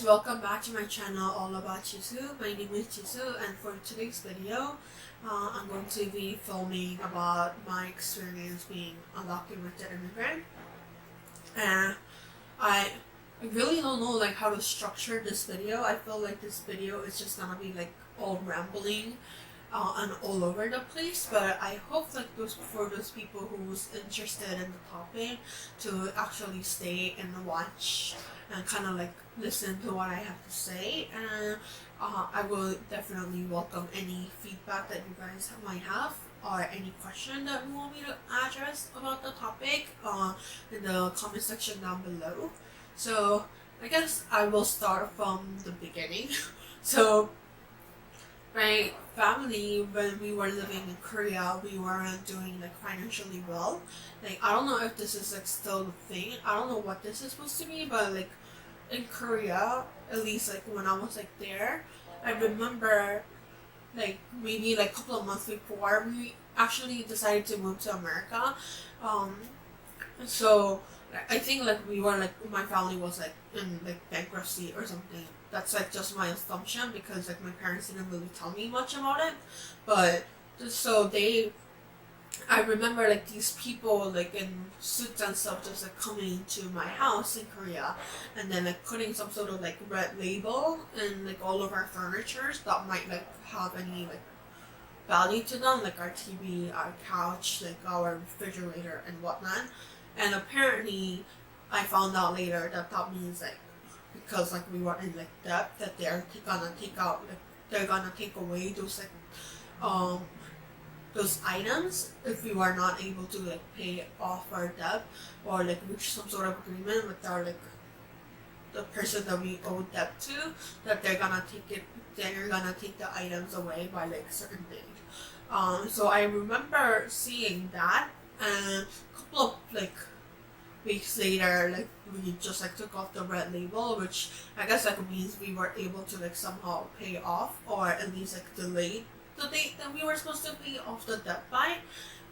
welcome back to my channel all about Jisu. My name is Jisu, and for today's video, I'm going to be filming about my experience being undocumented immigrant. And I really don't know how to structure this video. I feel like this video is just gonna be all rambling and all over the place, but I hope for those people who's interested in the topic to actually stay and watch and kind of listen to what I have to say. And I will definitely welcome any feedback that you guys might have or any question that you want me to address about the topic in the comment section down below. So I guess I will start from the beginning. So my family, when we were living in Korea, we weren't doing financially well. I don't know if this is still the thing. I don't know what this is supposed to be, but in Korea, at least when I was there, I remember maybe a couple of months before we actually decided to move to America. So I think we were my family was in bankruptcy or something. That's just my assumption because my parents didn't really tell me much about it. But so I remember these people in suits and stuff just coming into my house in Korea, and then putting some sort of red label and all of our furniture that might have any value to them, our TV, our couch, our refrigerator and whatnot. And apparently I found out later that that means because we were in debt, that they're gonna take away those items if we were not able to pay off our debt or reach some sort of agreement with our the person that we owe debt to, that they're gonna take the items away by a certain date. So I remember seeing that, and a couple of weeks later, we just took off the red label, which I guess means we were able to somehow pay off, or at least delay the date that we were supposed to pay off the debt by.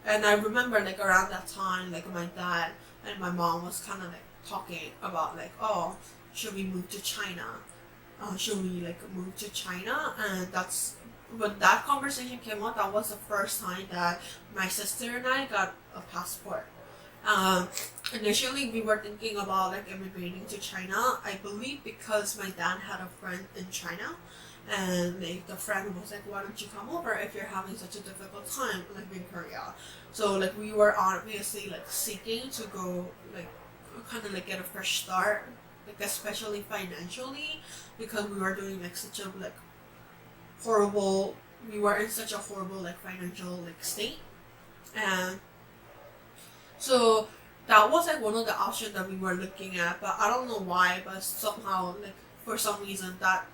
And I remember around that time, my dad and my mom was kind of talking about oh, should we move to China? Should we move to China? And that's when that conversation came up. That was the first time that my sister and I got a passport. Initially we were thinking about immigrating to China, I believe because my dad had a friend in China, and the friend was why don't you come over if you're having such a difficult time in Korea. So we were obviously seeking to go kind of get a fresh start, especially financially, because we were doing such a horrible, we were in such a horrible financial state. And so that was one of the options that we were looking at, but I don't know why, but somehow for some reason that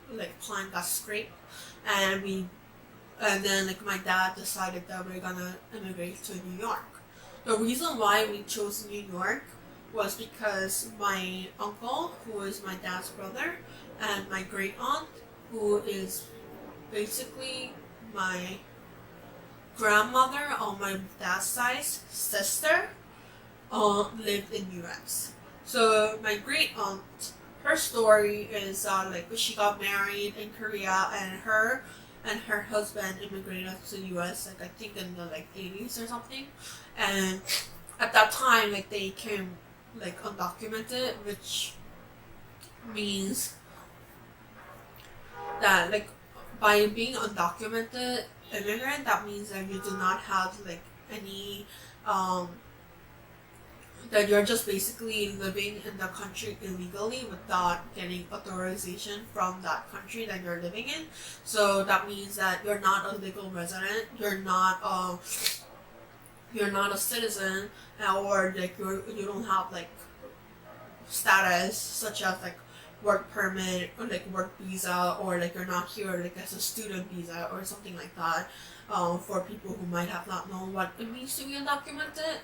plan got scraped, and then my dad decided that we're gonna immigrate to New York. The reason why we chose New York was because my uncle, who is my dad's brother, and my great aunt, who is basically my grandmother on my dad's side sister, lived in US. So my great aunt, her story is she got married in Korea, and her husband immigrated to US I think in the 80s or something. And at that time they came undocumented, which means that by being undocumented immigrant, that means that you do not have any that you're just basically living in the country illegally without getting authorization from that country that you're living in. So that means that you're not a legal resident, you're not a citizen, or you don't have status such as work permit or work visa, or you're not here as a student visa or something like that. For people who might have not known what it means to be undocumented.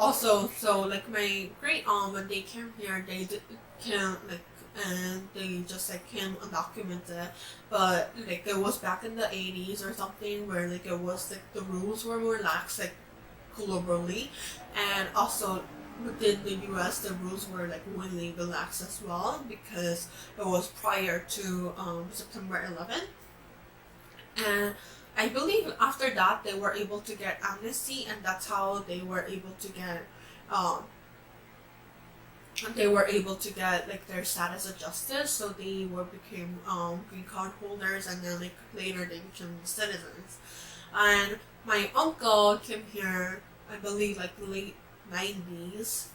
Also, so my great aunt, when they came here, they came and they just came undocumented, but it was back in the 80s or something, where it was the rules were more lax globally. And also within the US, the rules were like really relaxed as well, because it was prior to September 11th. And I believe after that they were able to get amnesty, and that's how they were able to get like their status adjusted, so they became green card holders, and then like later they became citizens. And my uncle came here, I believe, like late 90s.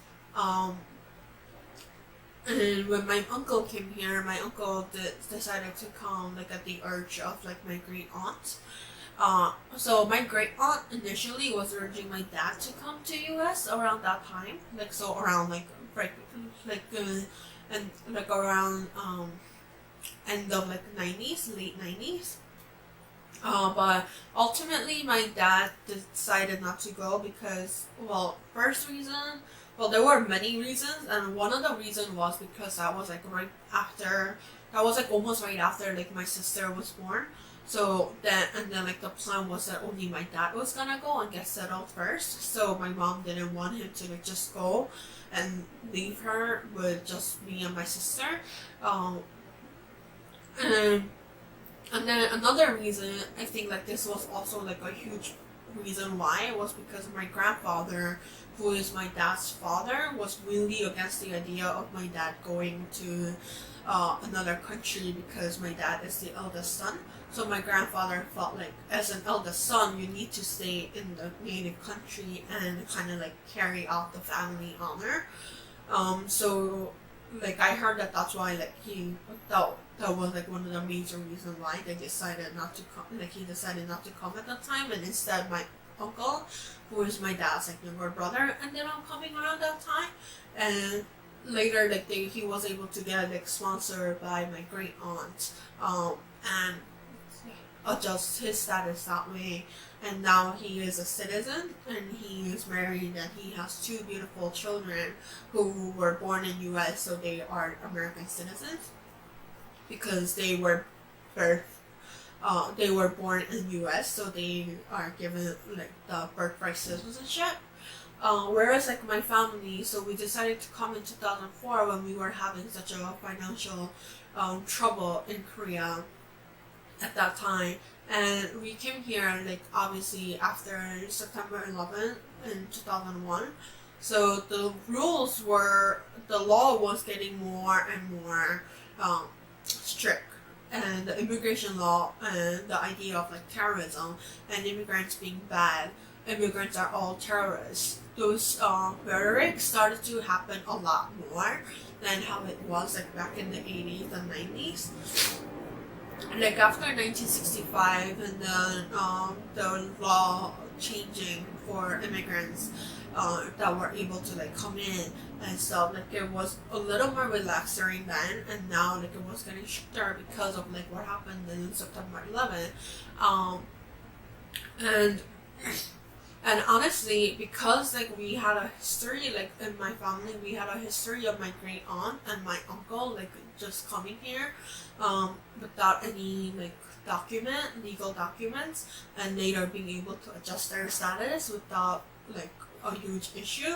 And when my uncle came here, my uncle decided to come like at the urge of like my great aunt. So my great aunt initially was urging my dad to come to US around that time, like so around and like around end of like 90s, late 90s. But ultimately my dad decided not to go because, well, first reason, well, there were many reasons, and one of the reasons was because that was like almost right after like my sister was born. So then like the plan was that only my dad was gonna go and get settled first. So my mom didn't want him to like just go and leave her with just me and my sister. And then another reason, I think like this was also like a huge reason why, was because my grandfather, who is my dad's father, was really against the idea of my dad going to another country, because my dad is the eldest son. So my grandfather felt like as an eldest son, you need to stay in the native country and kind of like carry out the family honor. So like I heard that that's why like that was like one of the major reasons why they decided not to come. Like he decided not to come at that time, and instead my uncle, who is my dad's like younger brother, ended up coming around that time. And later like he was able to get like sponsored by my great aunt, and adjust his status that way. And now he is a citizen, and he is married, and he has two beautiful children who were born in US, so they are American citizens because they were born in US, so they are given like the birthright citizenship. Whereas like my family, so we decided to come in 2004 when we were having such a financial trouble in Korea at that time. And we came here like obviously after September 11th in 2001. So the law was getting more and more strict, and the immigration law and the idea of like terrorism and immigrants being bad, immigrants are all terrorists, those rhetoric started to happen a lot more than how it was like back in the 80s and 90s. Like after 1965 and then the law changing for immigrants that were able to like come in and stuff, like it was a little more relaxed during then, and now like it was getting stricter because of like what happened in September 11th. And honestly, because like we had a history, like in my family, we had a history of my great aunt and my uncle like just coming here without any like legal documents, and later being able to adjust their status without like a huge issue.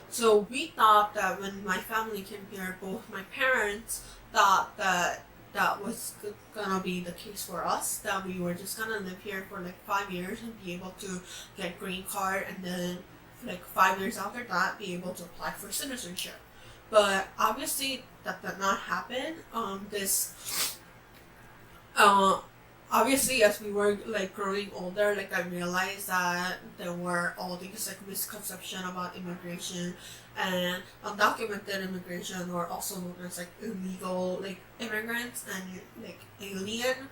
So we thought that when my family came here, both my parents thought that was gonna be the case for us, that we were just gonna live here for like 5 years and be able to get green card, and then like 5 years after that be able to apply for citizenship. But obviously that did not happen. Obviously as we were like growing older, like I realized that there were all these like misconceptions about immigration, and undocumented immigration, or also known as like illegal like immigrants and like aliens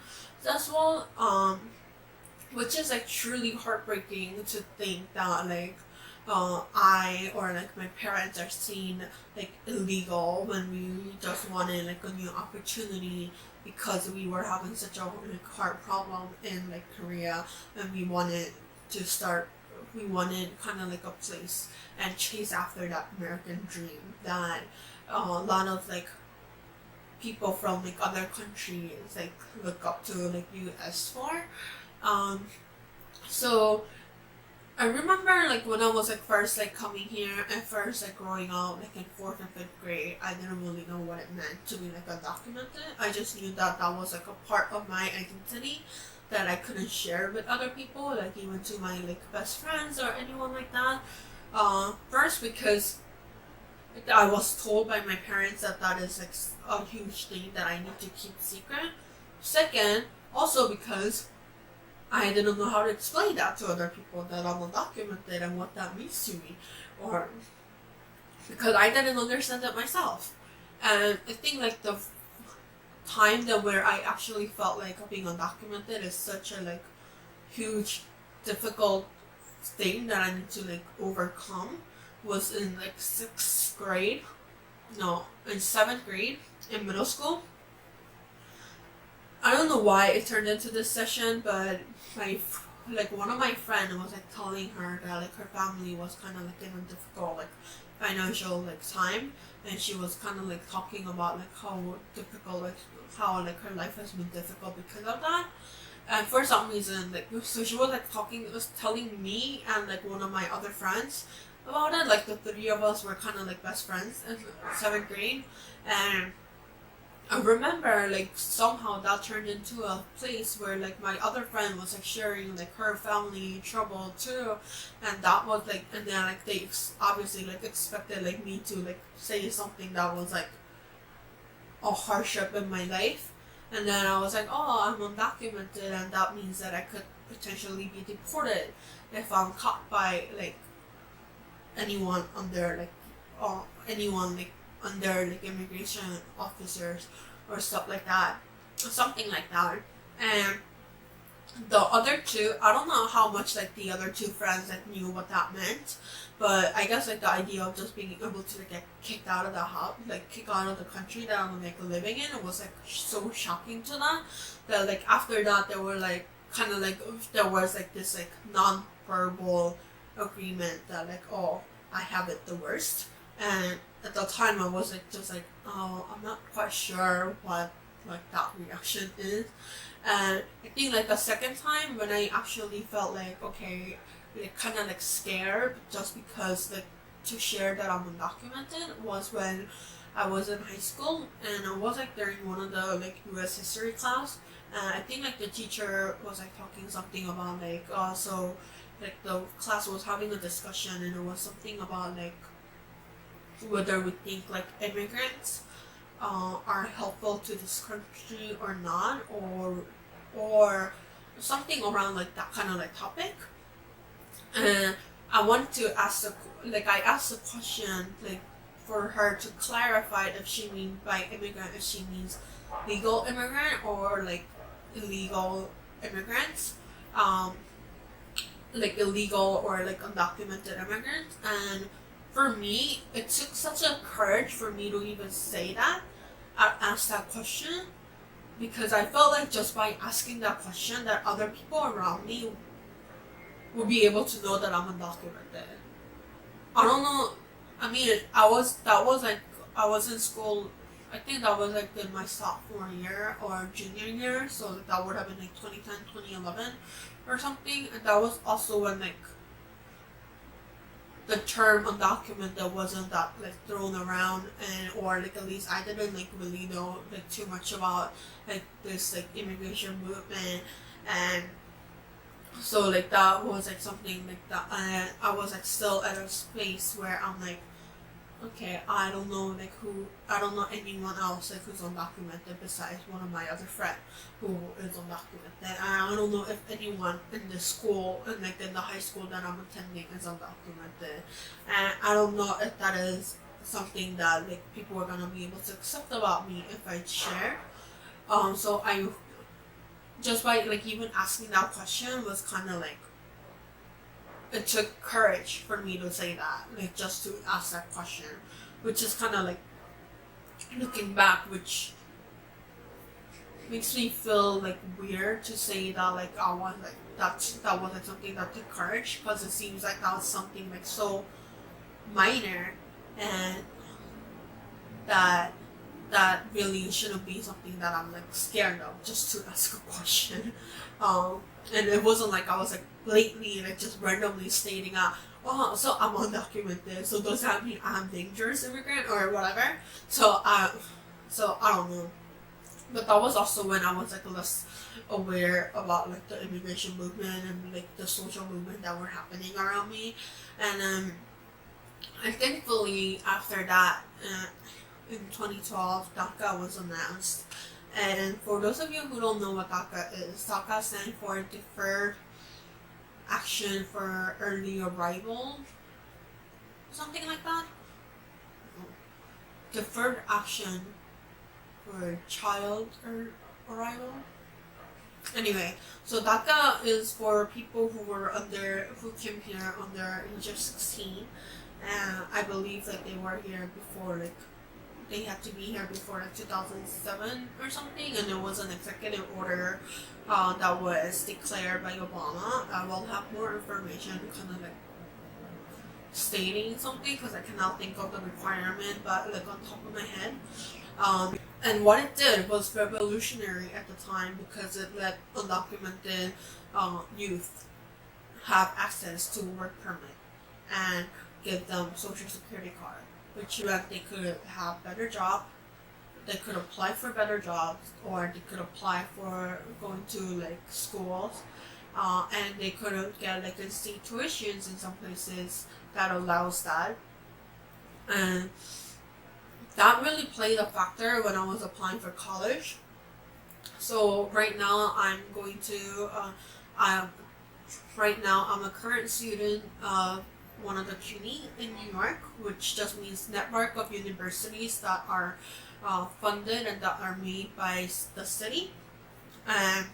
as well, which is like truly heartbreaking to think that like I or like my parents are seen like illegal when we just wanted like a new opportunity, because we were having such a like, hard problem in like Korea, and we wanted kind of like a place and chase after that American dream that a lot of like people from like other countries like look up to like US for. So I remember like when I was like first like coming here and first like growing up like in 4th and 5th grade, I didn't really know what it meant to be like undocumented. I just knew that that was like a part of my identity that I couldn't share with other people, like even to my like best friends or anyone like that. First because I was told by my parents that that is like a huge thing that I need to keep secret. Second, also because I didn't know how to explain that to other people that I'm undocumented and what that means to me, or because I didn't understand it myself. And I think like the time that where I actually felt like being undocumented is such a like huge, difficult thing that I need to like overcome was in like 6th grade, no, in 7th grade in middle school. I don't know why it turned into this session, but one of my friends was like telling her that like her family was kind of like in a difficult like financial like time, and she was kind of like talking about like how difficult like how like her life has been difficult because of that. And for some reason, like, so she was like telling me and like one of my other friends about it. Like the three of us were kind of like best friends in 7th grade, and I remember like somehow that turned into a place where like my other friend was like sharing like her family trouble too, and that was like, and then like they obviously like expected like me to like say something that was like a hardship in my life. And then I was like, oh, I'm undocumented, and that means that I could potentially be deported if I'm caught by like anyone under like, or anyone like under like immigration officers or stuff like that, or something like that. And the other two, I don't know how much like the other two friends like knew what that meant, but I guess like the idea of just being able to like get kicked out of the house, like kicked out of the country that I'm like living in, it was like so shocking to them that like after that they were like kind of like there was like this like non-verbal agreement that like, oh, I have it the worst. And at the time I was like just like, oh, I'm not quite sure what like that reaction is. And I think like the second time when I actually felt like, okay, like kind of like scared just because like to share that I'm undocumented was when I was in high school, and I was like during one of the like US history class, and I think like the teacher was like talking something about like, so like the class was having a discussion, and it was something about like whether we think like immigrants are helpful to this country or not, or something around like that kind of like topic. And I wanted to ask I asked the question like for her to clarify if she means by immigrant, if she means legal immigrant or like illegal immigrants, like illegal or like undocumented immigrants. And for me, it took such a courage for me to even say that, ask that question, because I felt like just by asking that question that other people around me would be able to know that I'm undocumented. I don't know. I mean, I was in school. I think that was like in my sophomore year or junior year, so that would have been like 2010, 2011 or something. And that was also when like the term undocumented wasn't that like thrown around, and or like at least I didn't like really know like too much about like this like immigration movement. And so like that was like something like that, and I was like still at a space where I'm like, okay, I don't know anyone else like who's undocumented besides one of my other friends who is undocumented. And I don't know if anyone in the school and like in the high school that I'm attending is undocumented. And I don't know if that is something that like people are gonna be able to accept about me if I share. So I just by like even asking that question was kind of like, it took courage for me to say that, like just to ask that question, which is kind of like looking back, which makes me feel like weird to say that like I want like that was like something that took courage, because it seems like that was something like so minor, and that that really shouldn't be something that I'm like scared of just to ask a question. And it wasn't like I was like blatantly like just randomly stating out, oh, so I'm undocumented, so does that mean I'm dangerous immigrant or whatever? So I don't know. But that was also when I was like less aware about like the immigration movement and like the social movement that were happening around me. And and thankfully after that, in 2012, DACA was announced. And for those of you who don't know what DACA is, DACA stands for Deferred Action for Early Arrival, something like that. Deferred Action for Child Arrival. Anyway, so DACA is for people who came here under age of 16, and I believe that they were here before like they had to be here before like 2007 or something, and there was an executive order that was declared by Obama. I will have more information kind of like stating something because I cannot think of the requirement, but like on top of my head. And what it did was revolutionary at the time because it let undocumented youth have access to work permit and give them social security card, which meant they could have better job, they could apply for better jobs, or they could apply for going to like schools, and they could get like in-state tuitions in some places that allows that. And that really played a factor when I was applying for college. So right now I'm a current student of one of the CUNY in New York, which just means network of universities that are funded and that are made by the city. And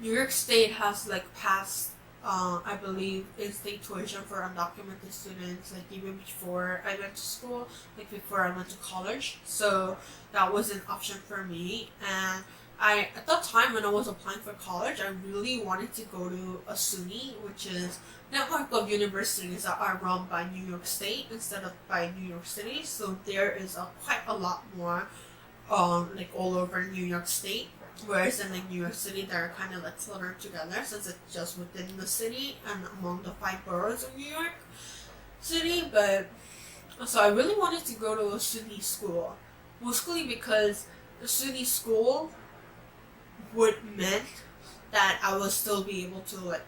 New York State has like passed I believe in-state tuition for undocumented students like even before I went to school, like before I went to college. So that was an option for me. And at that time when I was applying for college, I really wanted to go to a SUNY, which is network of universities that are run by New York State instead of by New York City. So there is quite a lot more like all over New York State. Whereas in like New York City, they're kind of like cluttered together since it's just within the city and among the 5 boroughs of New York City. But so I really wanted to go to a SUNY school, mostly because the SUNY school would meant that I would still be able to like,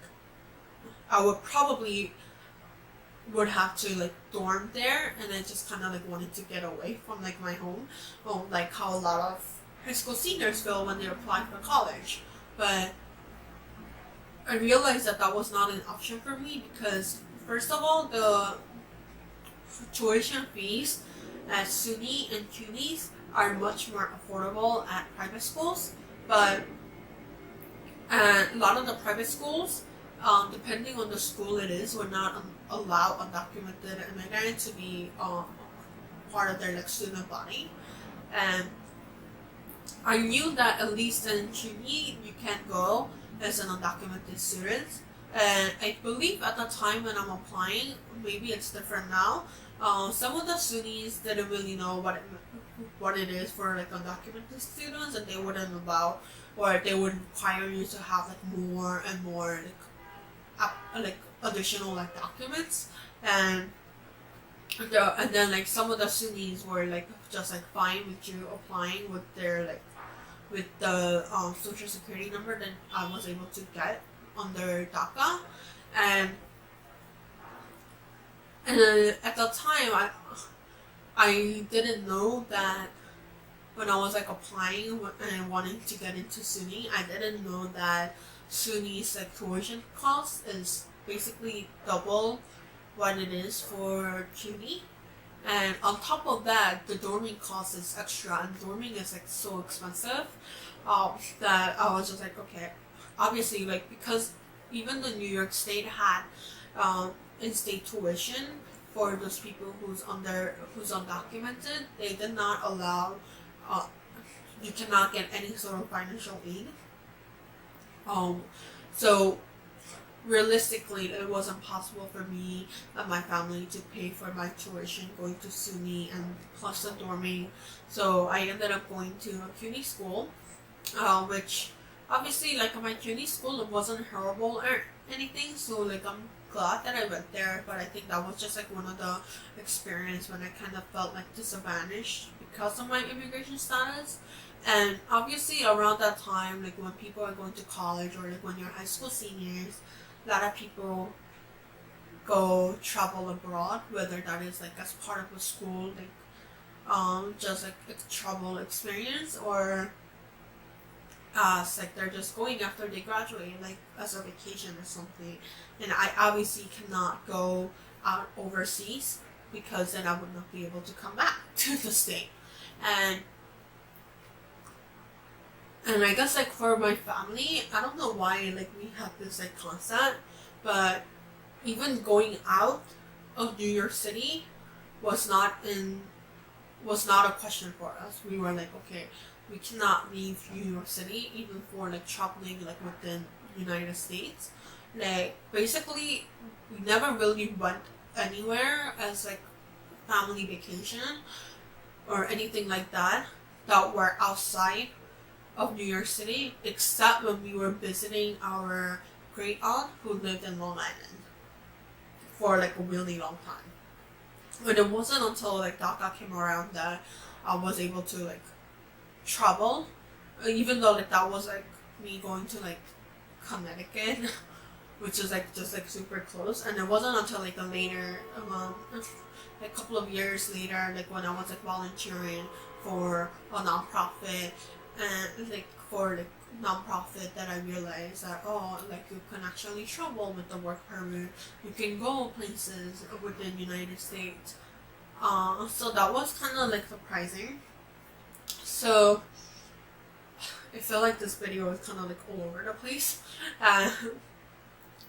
I would probably would have to like dorm there, and I just kind of like wanted to get away from like my home, like how a lot of high school seniors feel when they apply for college. But I realized that that was not an option for me because first of all, the tuition fees at SUNY and CUNYs are much more affordable at private schools. But a lot of the private schools, depending on the school it is, would not allow undocumented immigrants to be part of their like student body. And I knew that at least in CUNY you can't go as an undocumented student, and I believe at the time when I'm applying, maybe it's different now. Some of the SUNYs didn't really know what it is for like undocumented students, and they wouldn't allow, or they would require you to have like more and more like additional like documents, and then like some of the SUNYs were like just like fine with you applying with their like with the social security number that I was able to get under DACA. And at the time I didn't know that when I was like applying and wanting to get into SUNY, I didn't know that SUNY's like tuition cost is basically double what it is for CUNY. And on top of that, the dorming cost is extra, and dorming is like so expensive that I was just like, okay, obviously like because even the New York State had in-state tuition for those people who's undocumented, they did not allow you cannot get any sort of financial aid. So realistically, it wasn't possible for me and my family to pay for my tuition going to SUNY and plus the dorming. So I ended up going to a CUNY school, which obviously, like, my CUNY school, it wasn't horrible or anything. So like, I'm glad that I went there, but I think that was just like one of the experience when I kind of felt like disadvantaged because of my immigration status. And obviously around that time, like when people are going to college or like when you're high school seniors, a lot of people go travel abroad, whether that is like as part of a school, like just like a travel experience, or like they're just going after they graduate, like as a vacation or something. And I obviously cannot go out overseas because then I would not be able to come back to the state. And I guess like for my family, I don't know why like we have this like concept, but even going out of New York City was not a question for us. We were like, okay, we cannot leave New York City even for like traveling like within the United States. Like basically we never really went anywhere as like family vacation or anything like that were outside of New York City, except when we were visiting our great aunt who lived in Long Island for like a really long time. And it wasn't until like DACA came around that I was able to like travel, even though like that was like me going to like Connecticut, which is like just like super close. And it wasn't until like a later, like a couple of years later, like when I was like volunteering for a nonprofit, and like for like nonprofit, that I realized that like you can actually travel with the work permit, you can go places within the United States. So that was kind of like surprising. So I feel like this video is kind of like all over the place.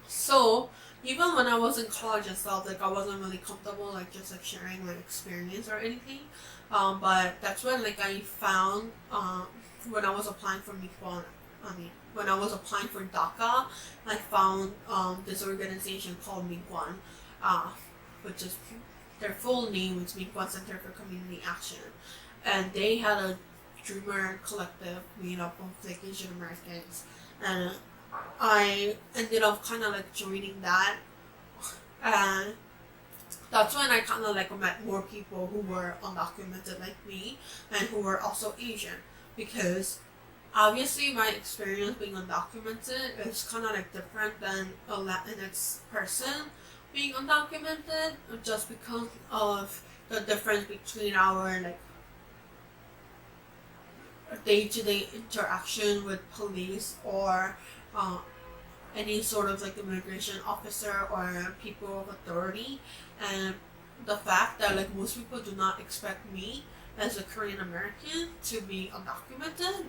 So even when I was in college and stuff, like I wasn't really comfortable like just like sharing my experience or anything. But that's when like I found when I was applying for MinKwon, when I was applying for DACA, I found this organization called MinKwon, which is their full name is MinKwon Center for Community Action, and they had a dreamer collective made up of like Asian Americans, and I ended up kind of like joining that, and that's when I kind of like met more people who were undocumented like me and who were also Asian, because obviously my experience being undocumented is kind of like different than a Latinx person being undocumented, just because of the difference between our like day-to-day interaction with police or any sort of like immigration officer or people of authority, and the fact that like most people do not expect me as a Korean American to be undocumented,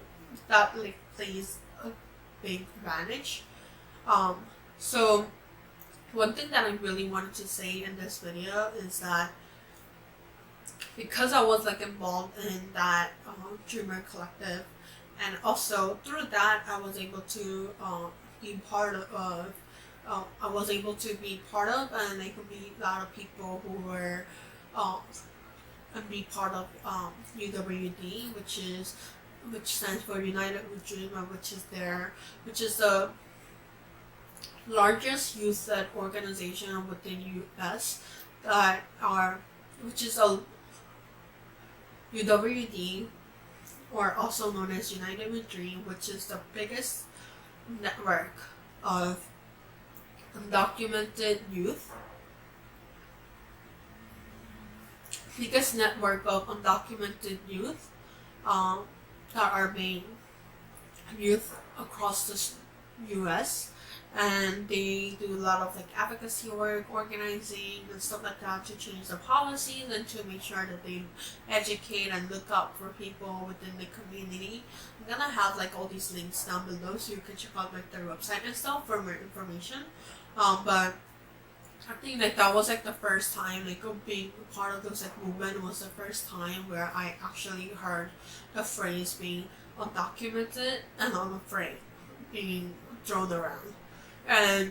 that like plays a big advantage. So one thing that I really wanted to say in this video is that because I was like involved in that dreamer collective, and also through that I was able to be part of and they could be a lot of people who were and be part of UWD, which stands for United We Dream, which is the largest youth-led organization within U.S. which is a UWD, or also known as United We Dream, which is the biggest network of undocumented youth. Biggest network of undocumented youth that are being youth across the U.S. And they do a lot of like advocacy work, organizing and stuff like that to change the policies and to make sure that they educate and look out for people within the community. I'm gonna have like all these links down below so you can check out like their website and stuff for more information. But I think like that was like the first time like being a part of this like movement was the first time where I actually heard the phrase being undocumented and unafraid being thrown around. And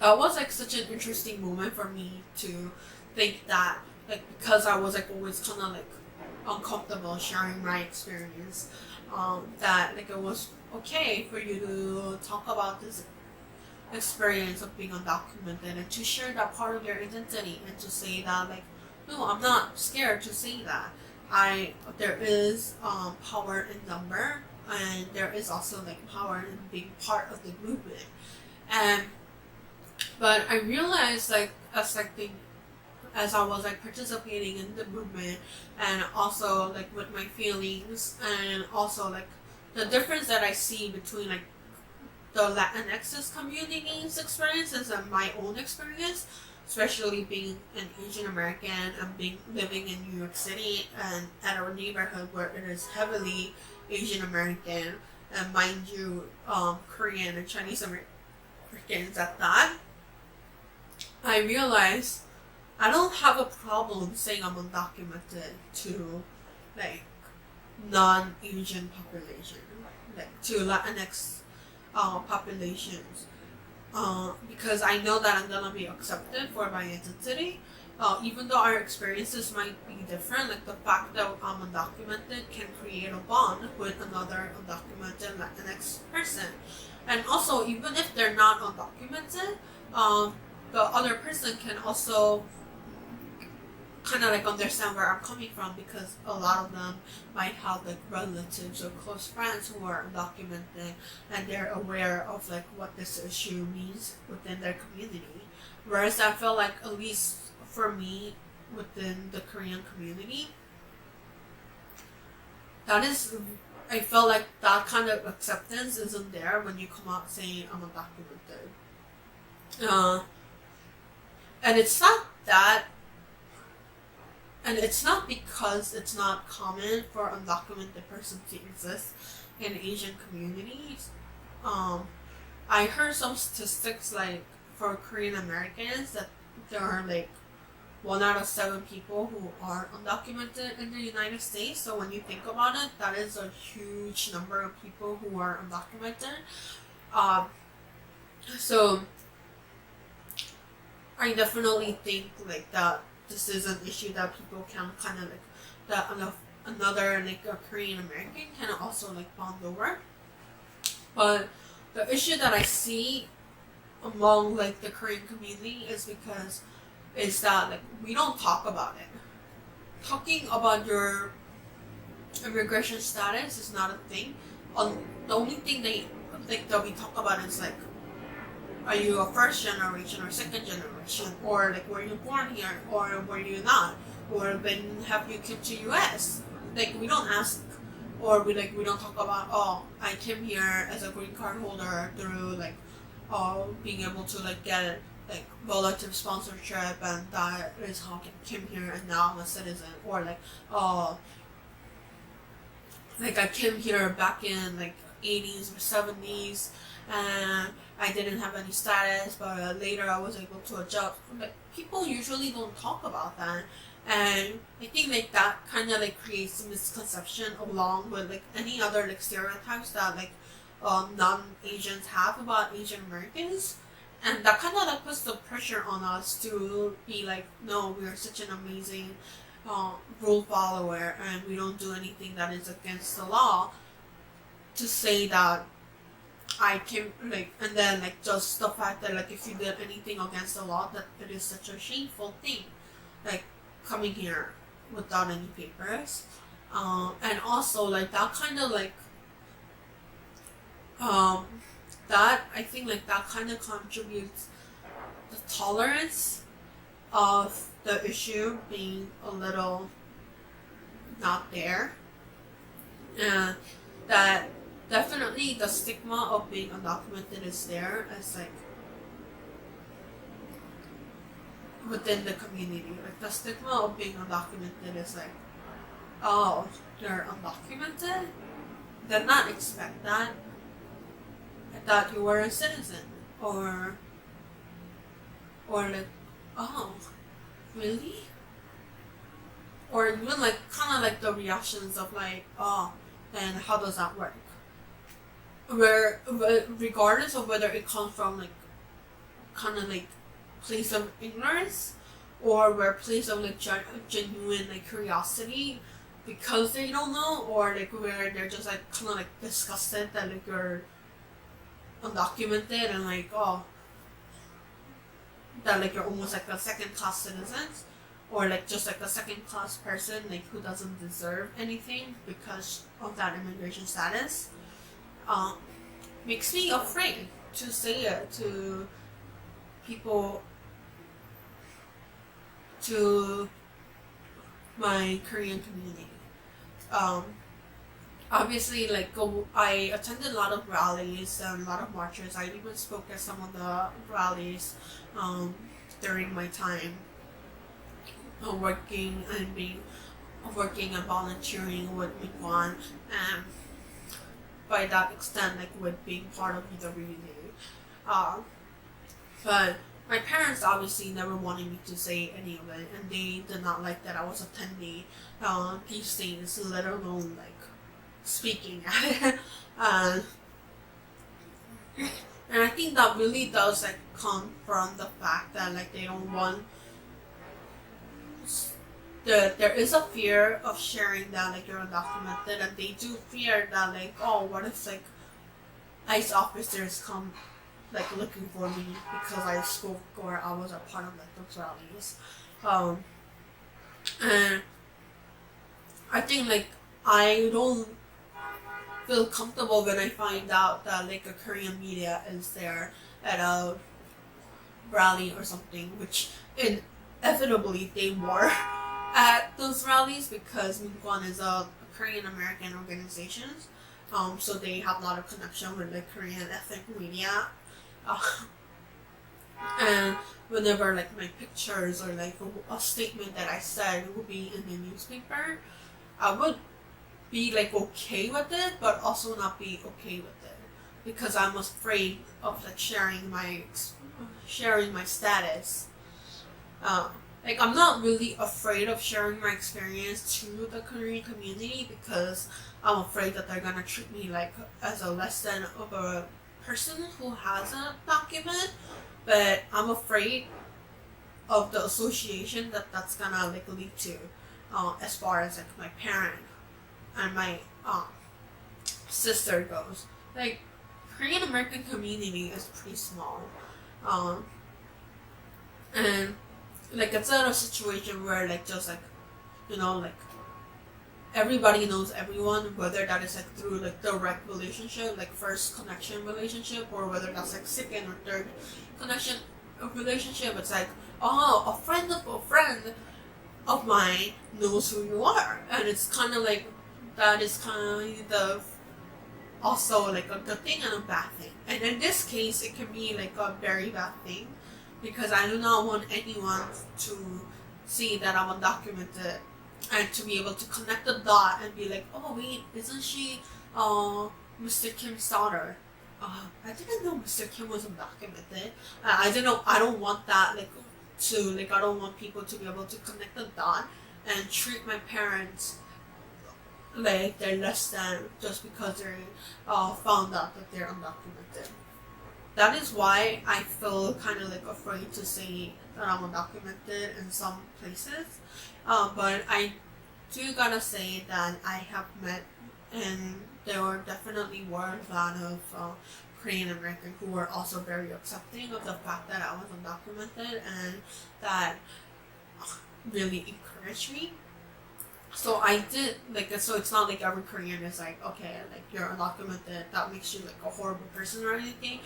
that was like such an interesting moment for me to think that, like, because I was like always kind of like uncomfortable sharing my experience, that like it was okay for you to talk about this experience of being undocumented and to share that part of your identity and to say that, like, no, I'm not scared to say that. There is power in number, and there is also like power in being part of the movement. And but I realized, like, as I was like participating in the movement, and also like with my feelings, and also like the difference that I see between like the Latinx community's experiences and my own experience, especially being an Asian American and living in New York City and at a neighborhood where it is heavily Asian American, and mind you, Korean and Chinese Americans at that. I realized I don't have a problem saying I'm undocumented to like non-Asian population, like to Latinx populations, because I know that I'm gonna be accepted for my identity. Even though our experiences might be different, like the fact that I'm undocumented can create a bond with another undocumented Latinx person. And also, even if they're not undocumented, the other person can also kind of like understand where I'm coming from, because a lot of them might have like relatives or close friends who are undocumented, and they're aware of like what this issue means within their community. Whereas I feel like, at least for me, within the Korean community, I feel like that kind of acceptance isn't there when you come out saying I'm undocumented. And it's not that, and it's not because it's not common for undocumented persons to exist in Asian communities. I heard some statistics, like for Korean Americans, that there are like 1 out of 7 people who are undocumented in the United States. So when you think about it, that is a huge number of people who are undocumented. So I definitely think like that this is an issue that people can kind of like, that another like a Korean American can also like bond over. But the issue that I see among like the Korean community is that like we don't talk about it. Talking about your immigration status is not a thing. The only thing that we talk about is like, are you a first generation or second generation, or like were you born here, or were you not, or when have you come to US? Like we don't ask, or we don't talk about, oh, I came here as a green card holder through like being able to like get like relative sponsorship, and that is how I came here and now I'm a citizen, or like like I came here back in like 80s or 70s and I didn't have any status, but later I was able to adjust. Like people usually don't talk about that, and I think like that kind of like creates a misconception along with like any other like stereotypes that like non-Asians have about Asian Americans, and that kind of like puts the pressure on us to be like, no, we are such an amazing rule follower and we don't do anything that is against the law, to say that I came like, and then like just the fact that like if you did anything against the law, that it is such a shameful thing, like coming here without any papers, and also like that kind of like that I think like that kind of contributes the tolerance of the issue being a little not there, and that definitely the stigma of being undocumented is there as like within the community. Like the stigma of being undocumented is like, oh, you're undocumented? Did not expect that. I thought you were a citizen. Or like, oh, really? Or even like kind of like the reactions of like, oh, and how does that work? Where regardless of whether it comes from like kind of like place of ignorance, or where place of like genuine like curiosity because they don't know, or like where they're just like kind of like disgusted that like you're undocumented and like that like you're almost like a second class citizen, or like just like a second class person like who doesn't deserve anything because of that immigration status. Makes me afraid to say it to people, to my Korean community. Obviously, like I attended a lot of rallies and a lot of marches. I even spoke at some of the rallies during my time working and volunteering with MinKwon, and by that extent, like with being part of the community. But my parents obviously never wanted me to say any of it, and they did not like that I was attending these things, let alone like speaking at it. And I think that really does like come from the fact that like they don't want there is a fear of sharing that like you're undocumented, and they do fear that like, oh, what if like ICE officers come like looking for me because I spoke or I was a part of like those rallies. And I think like I don't feel comfortable when I find out that like a Korean media is there at a rally or something, which inevitably they were at those rallies because MinKwon is a Korean American organization, so they have a lot of connection with the Korean ethnic media, and whenever like my pictures or like a statement that I said would be in the newspaper, I would be like okay with it, but also not be okay with it because I'm afraid of like sharing my status. Like I'm not really afraid of sharing my experience to the Korean community because I'm afraid that they're gonna treat me like as a less than of a person who has a document, but I'm afraid of the association that that's gonna like lead to, as far as like my parent and my sister goes. Like Korean American community is pretty small, and like it's not a situation where like just like like everybody knows everyone, whether that is like through like direct relationship, like first connection relationship, or whether that's like second or third connection relationship. It's like, oh, a friend of mine knows who you are, and it's kind of like that is kind of also like a good thing and a bad thing. And in this case, it can be like a very bad thing because I do not want anyone to see that I'm undocumented and to be able to connect the dot and be like, oh wait, isn't she Mr. Kim's daughter? I didn't know Mr. Kim was undocumented. I don't want that I don't want people to be able to connect the dot and treat my parents like they're less than just because they found out that they're undocumented. That is why I feel kind of like afraid to say that I'm undocumented in some places. But I do gotta say that I have met, and there definitely were a lot of Korean Americans who were also very accepting of the fact that I was undocumented, and that really encouraged me. So I did so it's not like every Korean is like, okay, like you're undocumented, that makes you like a horrible person or anything.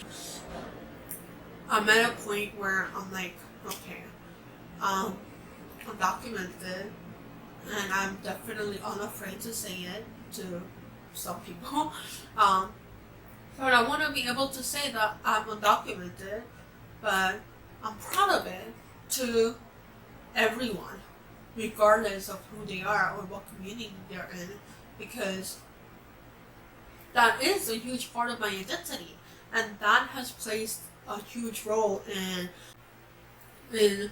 I'm at a point where I'm like, okay, undocumented, and I'm definitely unafraid to say it to some people. But I want to be able to say that I'm undocumented, but I'm proud of it to everyone, regardless of who they are or what community they're in, because that is a huge part of my identity, and that has played a huge role in the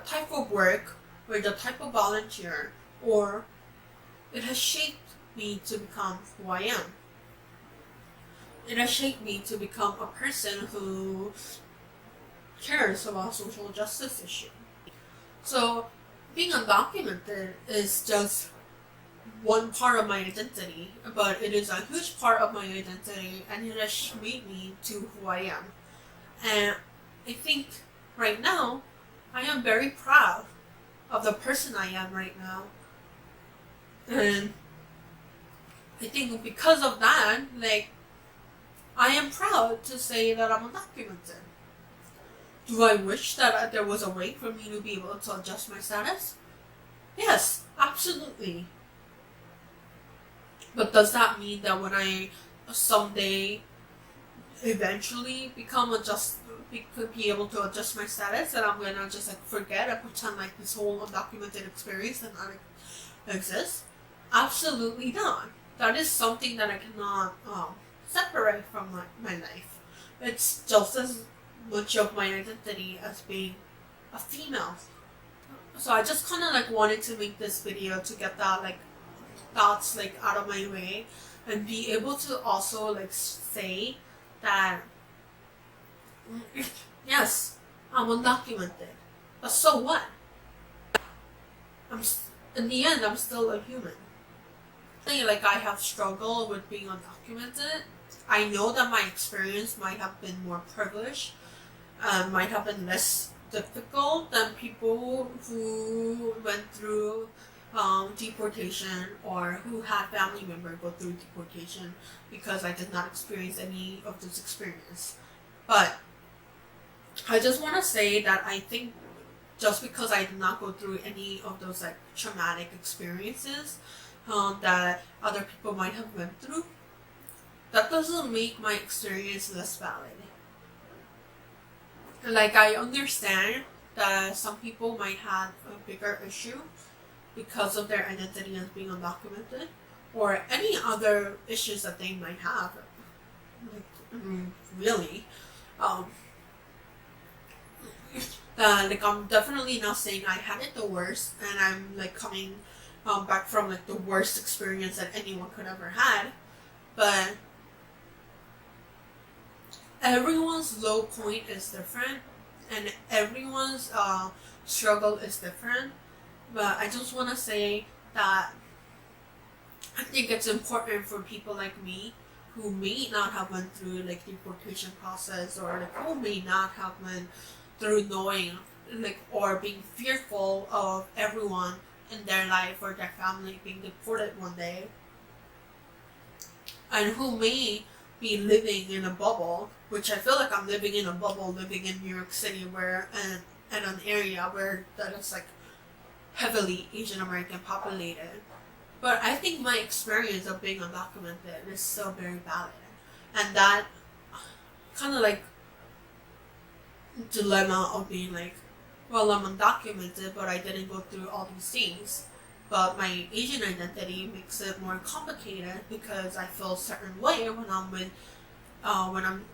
type of work or the type of volunteer, or it has shaped me to become who I am. It has shaped me to become a person who cares about social justice issue. So being undocumented is just one part of my identity, but it is a huge part of my identity, and it has made me to who I am. And I think right now, I am very proud of the person I am right now. And I think because of that, like, I am proud to say that I'm undocumented. Do I wish that there was a way for me to be able to adjust my status? Yes, absolutely. But does that mean that when I someday eventually could be able to adjust my status, that I'm gonna just like forget and pretend like this whole undocumented experience does not exist? Absolutely not. That is something that I cannot separate from my life. It's just as much of my identity as being a female. So I just kind of like wanted to make this video to get that like thoughts like out of my way, and be able to also like say that yes, I'm undocumented, but so what? In the end, I'm still a human. Like, I have struggled with being undocumented. I know that my experience might have been more privileged, might have been less difficult than people who went through deportation, or who had family members go through deportation, because I did not experience any of this experience. But I just want to say that I think just because I did not go through any of those like traumatic experiences that other people might have went through, that doesn't make my experience less valid. Like, I understand that some people might have a bigger issue because of their identity as being undocumented, or any other issues that they might have. Really. Like, I'm definitely not saying I had it the worst, and I'm like coming back from like the worst experience that anyone could ever had, but everyone's low point is different, and everyone's struggle is different. But I just want to say that I think it's important for people like me, who may not have went through like deportation process, or like who may not have went through knowing like or being fearful of everyone in their life or their family being deported one day, and who may be living in a bubble, which I feel like I'm living in a bubble, living in New York City, where and an area where that is like heavily Asian American populated. But I think my experience of being undocumented is still very valid, and that kind of like dilemma of being like, well, I'm undocumented, but I didn't go through all these things. But my Asian identity makes it more complicated, because I feel a certain way when I'm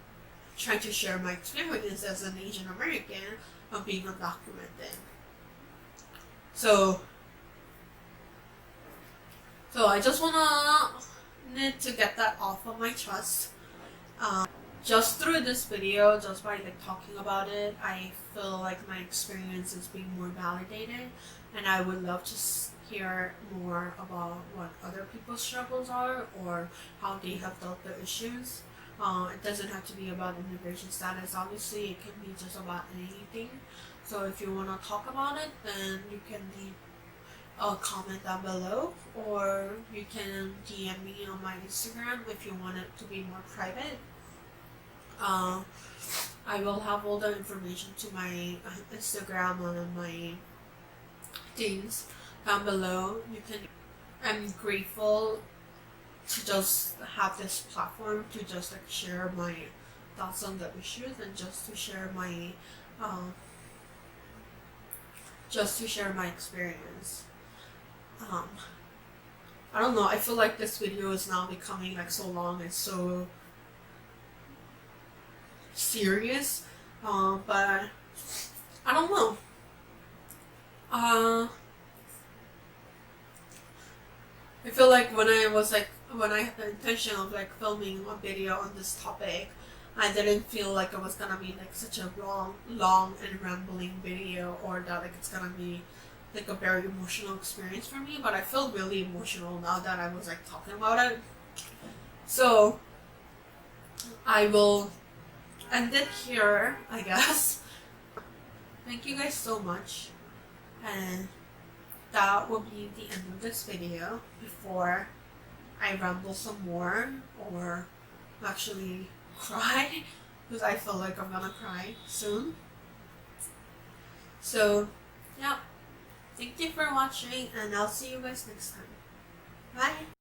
trying to share my experience as an Asian American of being undocumented. So I just wanted to get that off of my chest. Just through this video, just by like talking about it, I feel like my experience is being more validated, and I would love to hear more about what other people's struggles are, or how they have dealt with issues. It doesn't have to be about immigration status, obviously. It can be just about anything. So if you want to talk about it, then you can leave a comment down below, or you can DM me on my Instagram if you want it to be more private. I will have all the information to my Instagram and my things down below. I'm grateful to just have this platform to just like share my thoughts on the issues, and just to share my experience. I don't know, I feel like this video is now becoming like so long and so serious, but I don't know. I feel like when I had the intention of like filming a video on this topic, I didn't feel like it was gonna be like such a long and rambling video, or that like it's gonna be like a very emotional experience for me, but I feel really emotional now that I was like talking about it. So I will end it here, I guess. Thank you guys so much, and that will be the end of this video before I ramble some more or actually cry, because I feel like I'm gonna cry soon. So yeah, thank you for watching, and I'll see you guys next time. Bye!